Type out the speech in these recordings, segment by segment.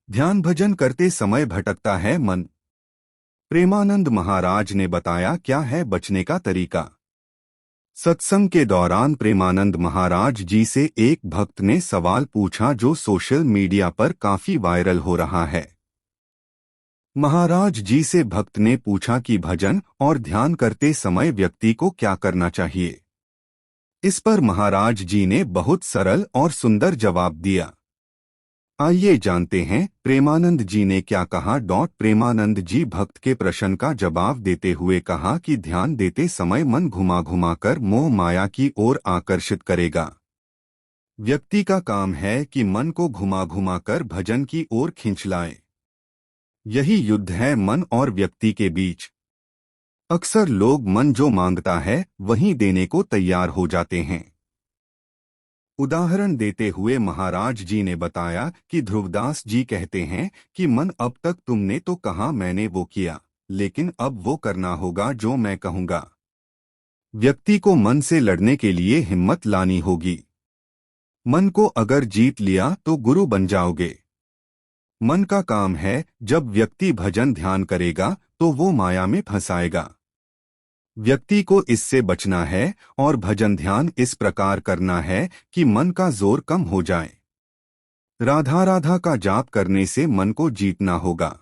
ध्यान भजन करते समय भटकता है मन। प्रेमानंद महाराज ने बताया क्या है बचने का तरीका। सत्संग के दौरान प्रेमानंद महाराज जी से एक भक्त ने सवाल पूछा जो सोशल मीडिया पर काफी वायरल हो रहा है। महाराज जी से भक्त ने पूछा कि भजन और ध्यान करते समय व्यक्ति को क्या करना चाहिए। इस पर महाराज जी ने बहुत सरल और सुंदर जवाब दिया। आइए जानते हैं प्रेमानंद जी ने क्या कहा। प्रेमानंद जी भक्त के प्रश्न का जवाब देते हुए कहा कि ध्यान देते समय मन घुमा घुमा कर मोह माया की ओर आकर्षित करेगा। व्यक्ति का काम है कि मन को घुमा घुमा कर भजन की ओर खींच लाए। यही युद्ध है मन और व्यक्ति के बीच। अक्सर लोग मन जो मांगता है वही देने को तैयार हो जाते हैं। उदाहरण देते हुए महाराज जी ने बताया कि ध्रुवदास जी कहते हैं कि मन अब तक तुमने तो कहा मैंने वो किया, लेकिन अब वो करना होगा जो मैं कहूँगा। व्यक्ति को मन से लड़ने के लिए हिम्मत लानी होगी। मन को अगर जीत लिया तो गुरु बन जाओगे। मन का काम है जब व्यक्ति भजन ध्यान करेगा तो वो माया में फंसाएगा। व्यक्ति को इससे बचना है और भजन ध्यान इस प्रकार करना है कि मन का जोर कम हो जाए। राधा राधा का जाप करने से मन को जीतना होगा।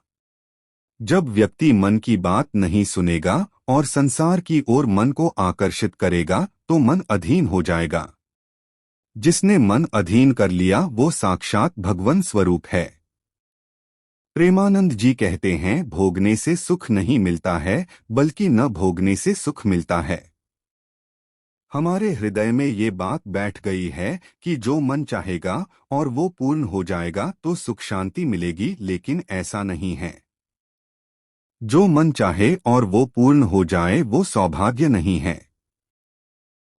जब व्यक्ति मन की बात नहीं सुनेगा और संसार की ओर मन को आकर्षित करेगा तो मन अधीन हो जाएगा। जिसने मन अधीन कर लिया वो साक्षात भगवान स्वरूप है। प्रेमानंद जी कहते हैं भोगने से सुख नहीं मिलता है बल्कि न भोगने से सुख मिलता है। हमारे हृदय में ये बात बैठ गई है कि जो मन चाहेगा और वो पूर्ण हो जाएगा तो सुख शांति मिलेगी, लेकिन ऐसा नहीं है। जो मन चाहे और वो पूर्ण हो जाए वो सौभाग्य नहीं है।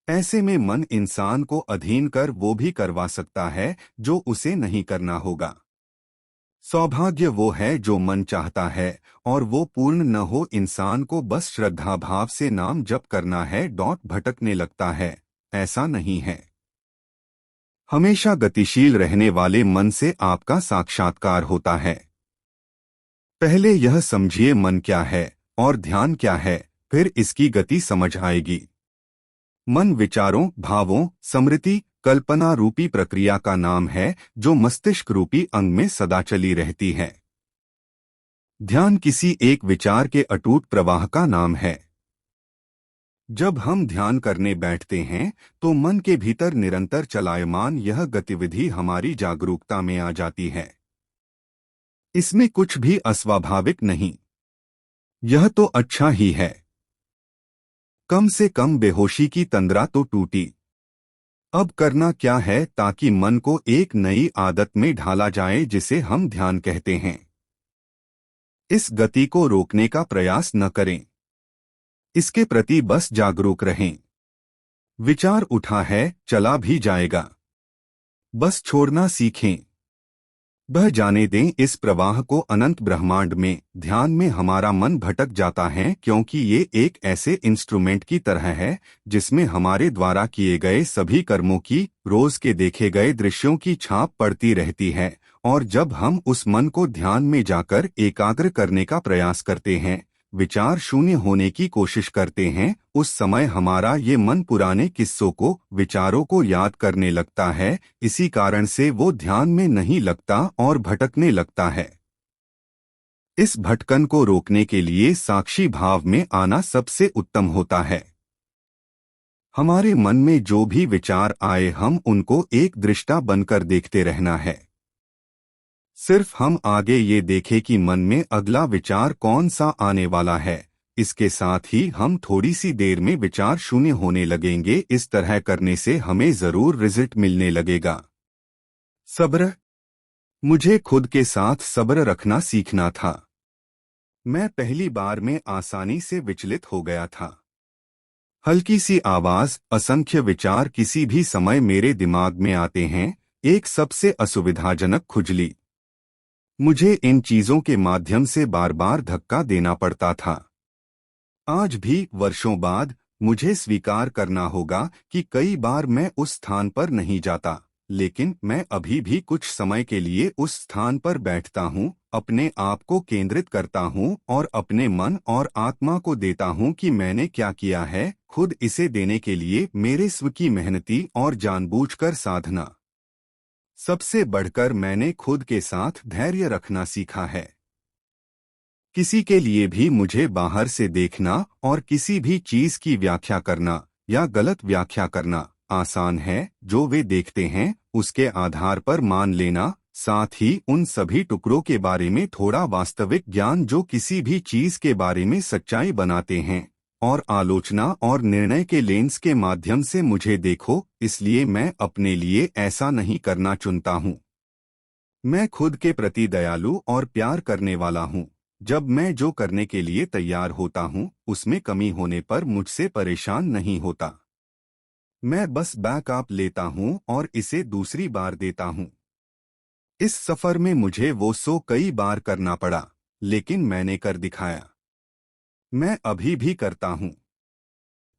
ऐसे में मन इंसान को अधीन कर वो भी करवा सकता है जो उसे नहीं करना होगा। सौभाग्य वो है जो मन चाहता है और वो पूर्ण न हो। इंसान को बस श्रद्धा भाव से नाम जप करना है। भटकने लगता है, ऐसा नहीं है। हमेशा गतिशील रहने वाले मन से आपका साक्षात्कार होता है। पहले यह समझिए मन क्या है और ध्यान क्या है, फिर इसकी गति समझ आएगी। मन विचारों, भावों, स्मृति, कल्पना रूपी प्रक्रिया का नाम है जो मस्तिष्क रूपी अंग में सदा चली रहती है। ध्यान किसी एक विचार के अटूट प्रवाह का नाम है। जब हम ध्यान करने बैठते हैं तो मन के भीतर निरंतर चलायमान यह गतिविधि हमारी जागरूकता में आ जाती है। इसमें कुछ भी अस्वाभाविक नहीं। यह तो अच्छा ही है। कम से कम बेहोशी की तंद्रा तो टूटी। अब करना क्या है ताकि मन को एक नई आदत में ढाला जाए जिसे हम ध्यान कहते हैं। इस गति को रोकने का प्रयास न करें। इसके प्रति बस जागरूक रहें। विचार उठा है, चला भी जाएगा। बस छोड़ना सीखें। बह जाने दें इस प्रवाह को अनंत ब्रह्मांड में। ध्यान में हमारा मन भटक जाता है क्योंकि ये एक ऐसे इंस्ट्रूमेंट की तरह है जिसमें हमारे द्वारा किए गए सभी कर्मों की, रोज के देखे गए दृश्यों की छाप पड़ती रहती है। और जब हम उस मन को ध्यान में जाकर एकाग्र करने का प्रयास करते हैं, विचार शून्य होने की कोशिश करते हैं, उस समय हमारा ये मन पुराने किस्सों को, विचारों को याद करने लगता है। इसी कारण से वो ध्यान में नहीं लगता और भटकने लगता है। इस भटकन को रोकने के लिए साक्षी भाव में आना सबसे उत्तम होता है। हमारे मन में जो भी विचार आए हम उनको एक दृष्टा बनकर देखते रहना है। सिर्फ हम आगे ये देखें कि मन में अगला विचार कौन सा आने वाला है। इसके साथ ही हम थोड़ी सी देर में विचार शून्य होने लगेंगे। इस तरह करने से हमें जरूर रिजल्ट मिलने लगेगा। सब्र। मुझे खुद के साथ सब्र रखना सीखना था। मैं पहली बार में आसानी से विचलित हो गया था। हल्की सी आवाज, असंख्य विचार किसी भी समय मेरे दिमाग में आते हैं। एक सबसे असुविधाजनक खुजली। मुझे इन चीजों के माध्यम से बार बार धक्का देना पड़ता था। आज भी वर्षों बाद मुझे स्वीकार करना होगा कि कई बार मैं उस स्थान पर नहीं जाता, लेकिन मैं अभी भी कुछ समय के लिए उस स्थान पर बैठता हूँ, अपने आप को केंद्रित करता हूँ और अपने मन और आत्मा को देता हूँ कि मैंने क्या किया है, खुद इसे देने के लिए मेरे स्व की मेहनती और जानबूझकर साधना। सबसे बढ़कर मैंने खुद के साथ धैर्य रखना सीखा है। किसी के लिए भी मुझे बाहर से देखना और किसी भी चीज की व्याख्या करना या गलत व्याख्या करना आसान है। जो वे देखते हैं उसके आधार पर मान लेना, साथ ही उन सभी टुकड़ों के बारे में थोड़ा वास्तविक ज्ञान जो किसी भी चीज के बारे में सच्चाई बनाते हैं, और आलोचना और निर्णय के लेंस के माध्यम से मुझे देखो। इसलिए मैं अपने लिए ऐसा नहीं करना चुनता हूँ। मैं खुद के प्रति दयालु और प्यार करने वाला हूँ। जब मैं जो करने के लिए तैयार होता हूँ उसमें कमी होने पर मुझसे परेशान नहीं होता। मैं बस बैकअप लेता हूँ और इसे दूसरी बार देता हूँ। इस सफर में मुझे वो कई बार करना पड़ा, लेकिन मैंने कर दिखाया। मैं अभी भी करता हूँ,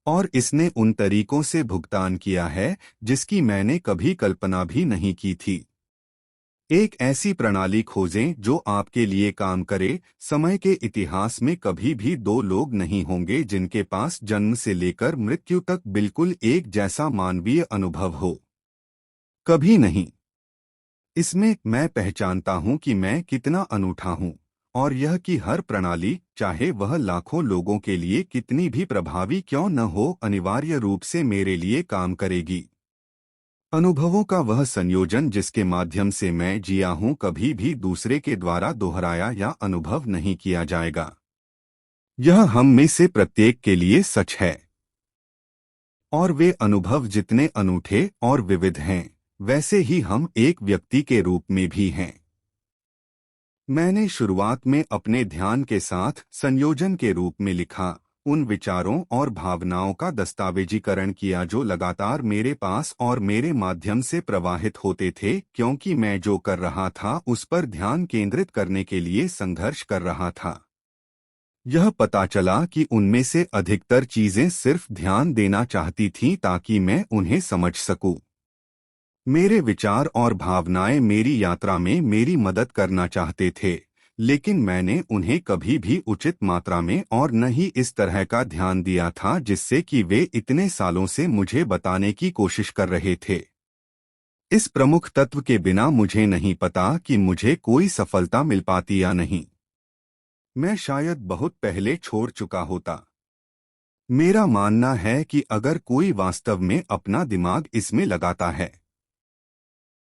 और इसने उन तरीकों से भुगतान किया है जिसकी मैंने कभी कल्पना भी नहीं की थी। एक ऐसी प्रणाली खोजें जो आपके लिए काम करे। समय के इतिहास में कभी भी दो लोग नहीं होंगे जिनके पास जन्म से लेकर मृत्यु तक बिल्कुल एक जैसा मानवीय अनुभव हो। कभी नहीं। इसमें मैं पहचानता हूं कि मैं कितना अनूठा हूं, और यह कि हर प्रणाली, चाहे वह लाखों लोगों के लिए कितनी भी प्रभावी क्यों न हो, अनिवार्य रूप से मेरे लिए काम करेगी। अनुभवों का वह संयोजन जिसके माध्यम से मैं जिया हूं कभी भी दूसरे के द्वारा दोहराया या अनुभव नहीं किया जाएगा। यह हम में से प्रत्येक के लिए सच है। और वे अनुभव जितने अनूठे और विविध हैं, वैसे ही हम एक व्यक्ति के रूप में भी हैं। मैंने शुरुआत में अपने ध्यान के साथ संयोजन के रूप में लिखा, उन विचारों और भावनाओं का दस्तावेजीकरण किया जो लगातार मेरे पास और मेरे माध्यम से प्रवाहित होते थे, क्योंकि मैं जो कर रहा था उस पर ध्यान केंद्रित करने के लिए संघर्ष कर रहा था। यह पता चला कि उनमें से अधिकतर चीजें सिर्फ ध्यान देना चाहती थीं ताकि मैं उन्हें समझ सकूं। मेरे विचार और भावनाएं मेरी यात्रा में मेरी मदद करना चाहते थे, लेकिन मैंने उन्हें कभी भी उचित मात्रा में और न ही इस तरह का ध्यान दिया था जिससे कि वे इतने सालों से मुझे बताने की कोशिश कर रहे थे। इस प्रमुख तत्व के बिना मुझे नहीं पता कि मुझे कोई सफलता मिल पाती या नहीं। मैं शायद बहुत पहले छोड़ चुका होता। मेरा मानना है कि अगर कोई वास्तव में अपना दिमाग इसमें लगाता है